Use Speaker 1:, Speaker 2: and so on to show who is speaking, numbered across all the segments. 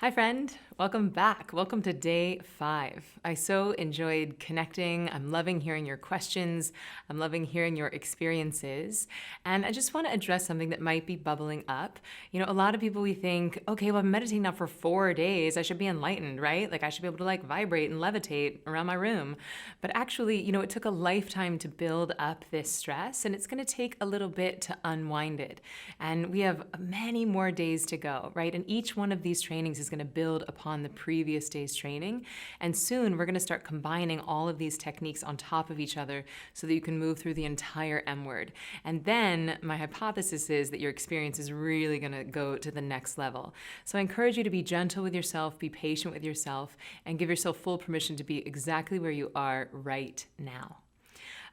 Speaker 1: Hi, friend. Welcome back. Welcome to day 5. I so enjoyed connecting. I'm loving hearing your questions. I'm loving hearing your experiences. And I just want to address something that might be bubbling up. A lot of people, we think, okay, well, I'm meditating now for 4 days. I should be enlightened, right? Like I should be able to vibrate and levitate around my room. But actually, it took a lifetime to build up this stress, and it's going to take a little bit to unwind it. And we have many more days to go, right? And each one of these trainings is going to build upon the previous day's training. And soon we're going to start combining all of these techniques on top of each other so that you can move through the entire M word. And then my hypothesis is that your experience is really going to go to the next level. So I encourage you to be gentle with yourself, be patient with yourself, and give yourself full permission to be exactly where you are right now.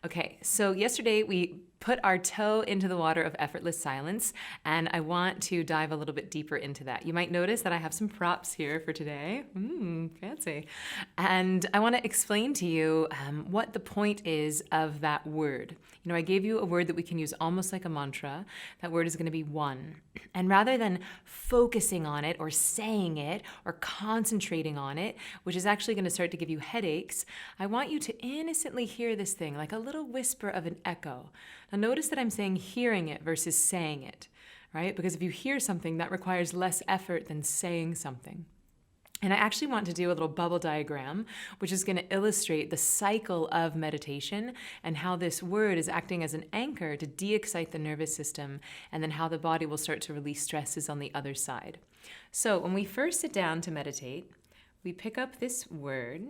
Speaker 1: Okay, so yesterday we put our toe into the water of effortless silence, and I want to dive a little bit deeper into that. You might notice that I have some props here for today. Fancy. And I want to explain to you what the point is of that word. I gave you a word that we can use almost like a mantra. That word is going to be one. And rather than focusing on it or saying it or concentrating on it, which is actually going to start to give you headaches, I want you to innocently hear this thing like a little whisper of an echo. Now notice that I'm saying hearing it versus saying it, right? Because if you hear something, that requires less effort than saying something. And I actually want to do a little bubble diagram, which is going to illustrate the cycle of meditation and how this word is acting as an anchor to de-excite the nervous system, and then how the body will start to release stresses on the other side. So when we first sit down to meditate, we pick up this word,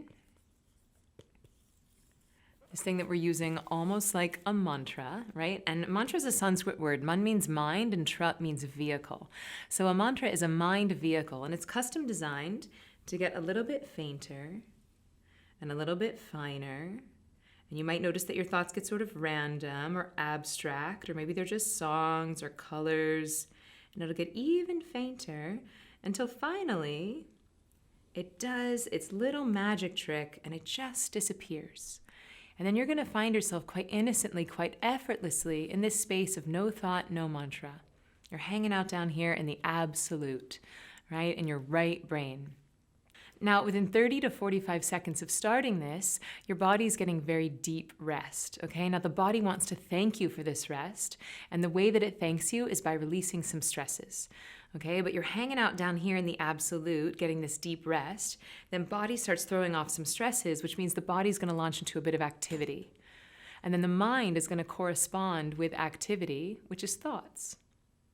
Speaker 1: this thing that we're using almost like a mantra, right? And mantra is a Sanskrit word. Man means mind and tra means vehicle. So a mantra is a mind vehicle, and it's custom designed to get a little bit fainter and a little bit finer. And you might notice that your thoughts get sort of random or abstract, or maybe they're just songs or colors, and it'll get even fainter until finally it does its little magic trick and it just disappears. And then you're going to find yourself quite innocently, quite effortlessly in this space of no thought, no mantra. You're hanging out down here in the absolute, right? In your right brain. Now, within 30 to 45 seconds of starting this, your body's getting very deep rest, okay? Now, the body wants to thank you for this rest, and the way that it thanks you is by releasing some stresses. Okay, but you're hanging out down here in the absolute, getting this deep rest, then body starts throwing off some stresses, which means the body's going to launch into a bit of activity. And then the mind is going to correspond with activity, which is thoughts.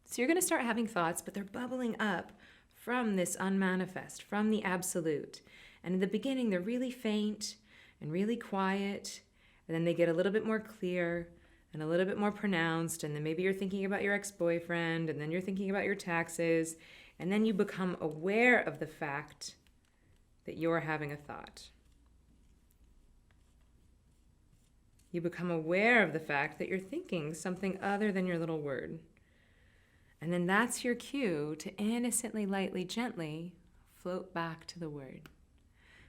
Speaker 1: So you're going to start having thoughts, but they're bubbling up from this unmanifest, from the absolute. And in the beginning, they're really faint and really quiet, and then they get a little bit more clear and a little bit more pronounced, and then maybe you're thinking about your ex-boyfriend, and then you're thinking about your taxes, and then you become aware of the fact that you're having a thought. You become aware of the fact that you're thinking something other than your little word. And then that's your cue to innocently, lightly, gently float back to the word.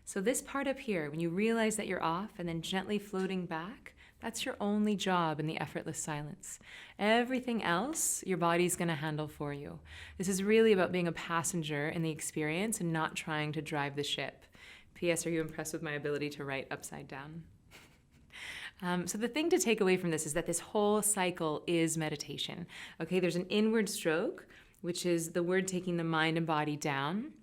Speaker 1: So this part up here, when you realize that you're off and then gently floating back, that's your only job in the effortless silence. Everything else, your body's going to handle for you. This is really about being a passenger in the experience and not trying to drive the ship. P.S. Are you impressed with my ability to write upside down? So the thing to take away from this is that this whole cycle is meditation. Okay, there's an inward stroke, which is the word taking the mind and body down.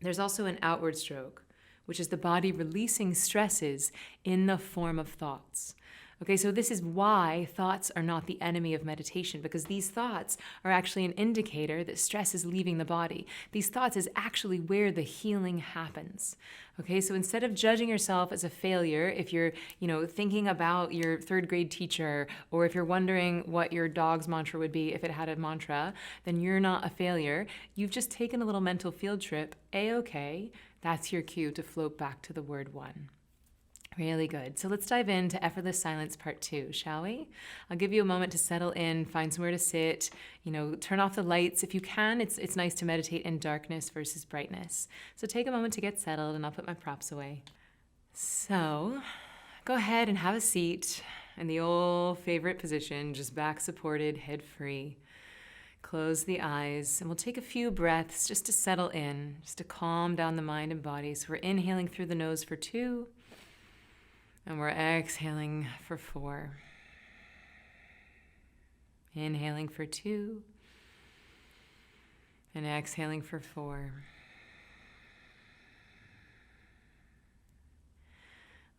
Speaker 1: There's also an outward stroke, which is the body releasing stresses in the form of thoughts. Okay, so this is why thoughts are not the enemy of meditation, because these thoughts are actually an indicator that stress is leaving the body. These thoughts is actually where the healing happens. Okay, so instead of judging yourself as a failure, if you're, thinking about your third grade teacher, or if you're wondering what your dog's mantra would be if it had a mantra, then you're not a failure. You've just taken a little mental field trip. A-okay, that's your cue to float back to the word one. Really good. So let's dive into Effortless Silence Part 2, shall we? I'll give you a moment to settle in, find somewhere to sit, turn off the lights. If you can, it's nice to meditate in darkness versus brightness. So take a moment to get settled, and I'll put my props away. So go ahead and have a seat in the old favorite position, just back supported, head free. Close the eyes, and we'll take a few breaths just to settle in, just to calm down the mind and body. So we're inhaling through the nose for 2, and we're exhaling for 4. Inhaling for 2, and exhaling for 4.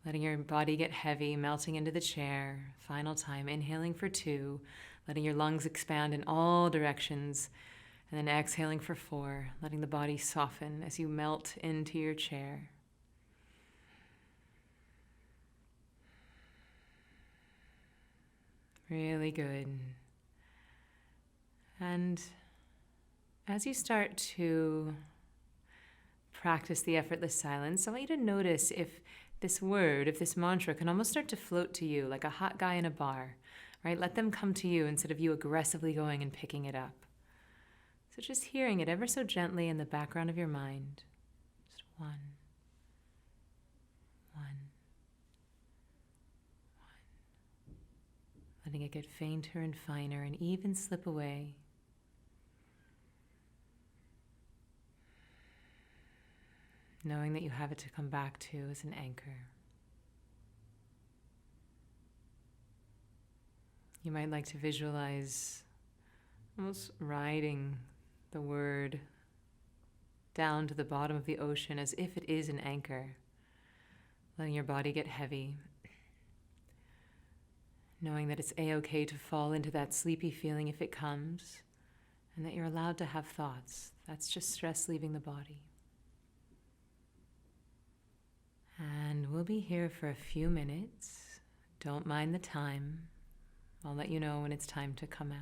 Speaker 1: Letting your body get heavy, melting into the chair. Final time, inhaling for 2, letting your lungs expand in all directions, and then exhaling for 4, letting the body soften as you melt into your chair. Really good. And as you start to practice the effortless silence, I want you to notice if this word, if this mantra can almost start to float to you like a hot guy in a bar, right? Let them come to you instead of you aggressively going and picking it up. So just hearing it ever so gently in the background of your mind. Just one, one, one. Letting it get fainter and finer and even slip away. Knowing that you have it to come back to as an anchor. You might like to visualize almost riding the word down to the bottom of the ocean as if it is an anchor, letting your body get heavy, knowing that it's a-okay to fall into that sleepy feeling if it comes, and that you're allowed to have thoughts. That's just stress leaving the body. And we'll be here for a few minutes. Don't mind the time. I'll let you know when it's time to come out.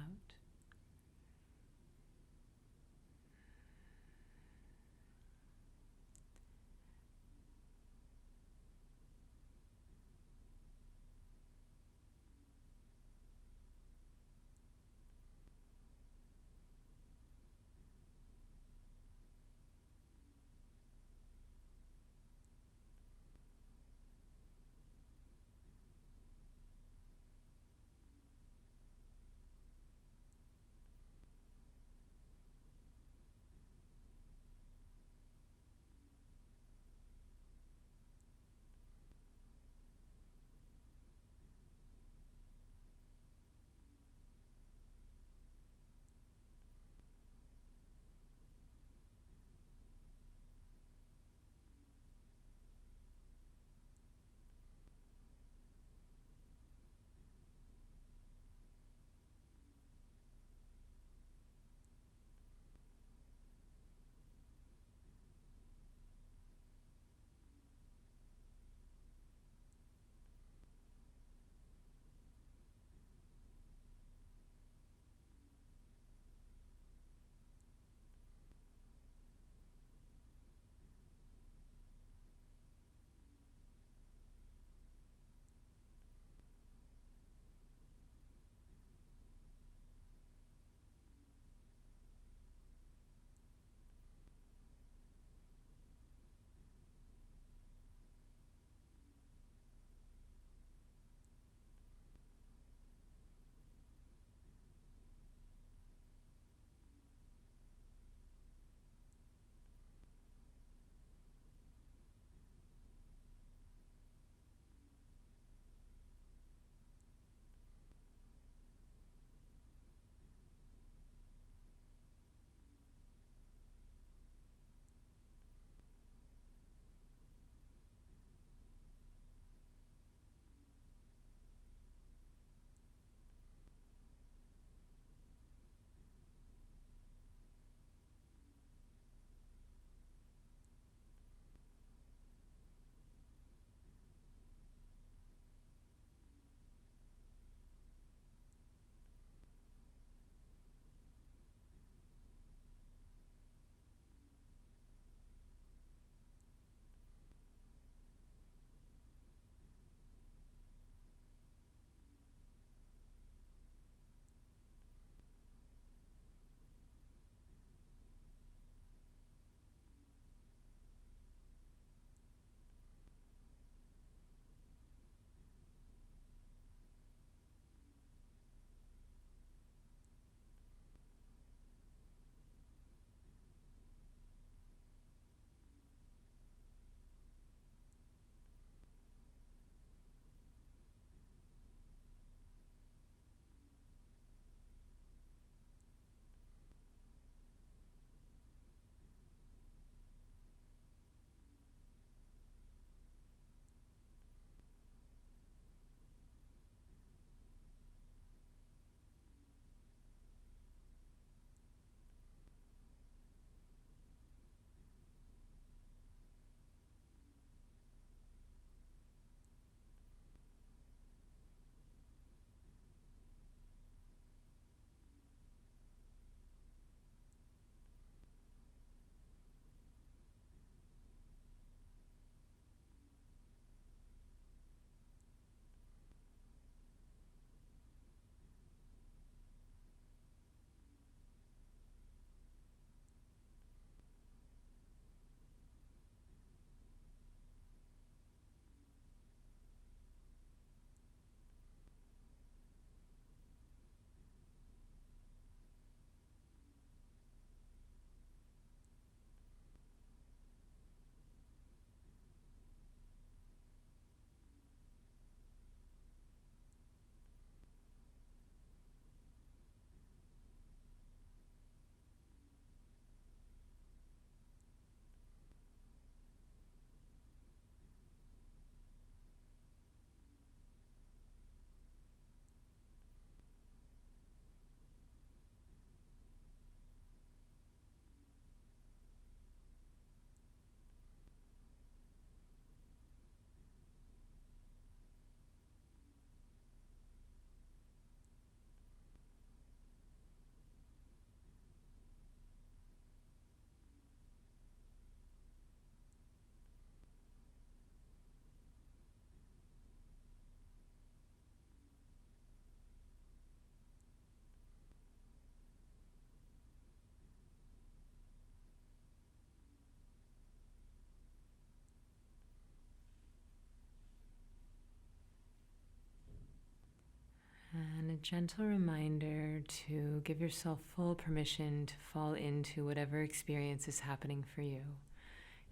Speaker 1: gentle reminder to give yourself full permission to fall into whatever experience is happening for you.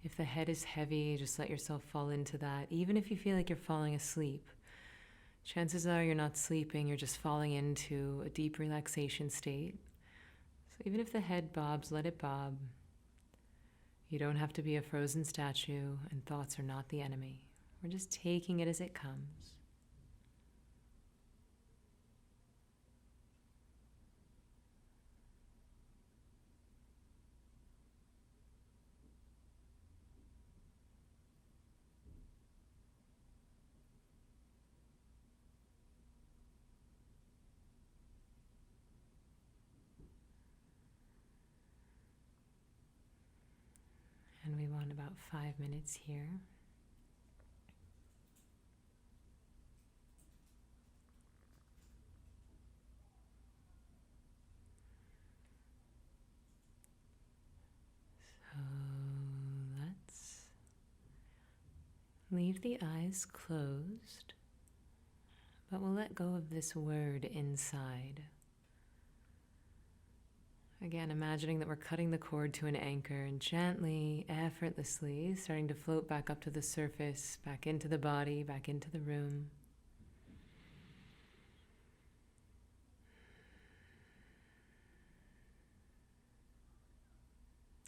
Speaker 1: If the head is heavy, just let yourself fall into that. Even if you feel like you're falling asleep, chances are you're not sleeping, you're just falling into a deep relaxation state. So even if the head bobs, let it bob. You don't have to be a frozen statue, and thoughts are not the enemy. We're just taking it as it comes. And we want about 5 minutes here. So let's leave the eyes closed, but we'll let go of this word inside. Again, imagining that we're cutting the cord to an anchor and gently, effortlessly starting to float back up to the surface, back into the body, back into the room.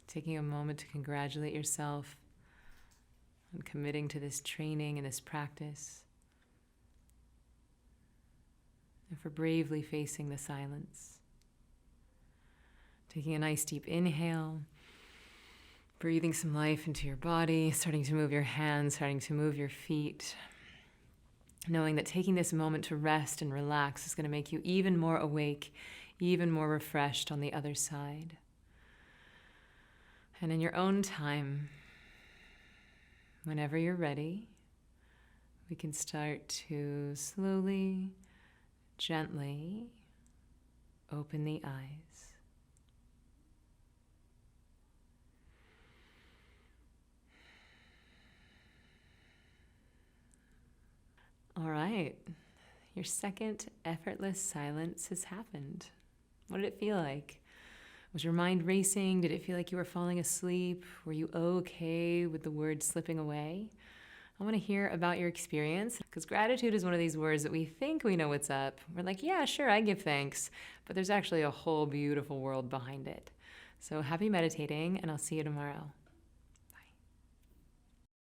Speaker 1: Taking a moment to congratulate yourself on committing to this training and this practice, and for bravely facing the silence. Taking a nice deep inhale, breathing some life into your body, starting to move your hands, starting to move your feet, knowing that taking this moment to rest and relax is going to make you even more awake, even more refreshed on the other side. And in your own time, whenever you're ready, we can start to slowly, gently open the eyes. All right, your second effortless silence has happened. What did it feel like? Was your mind racing? Did it feel like you were falling asleep? Were you okay with the words slipping away? I want to hear about your experience, because gratitude is one of these words that we think we know what's up. We're like, yeah, sure, I give thanks, but there's actually a whole beautiful world behind it. So happy meditating, and I'll see you tomorrow.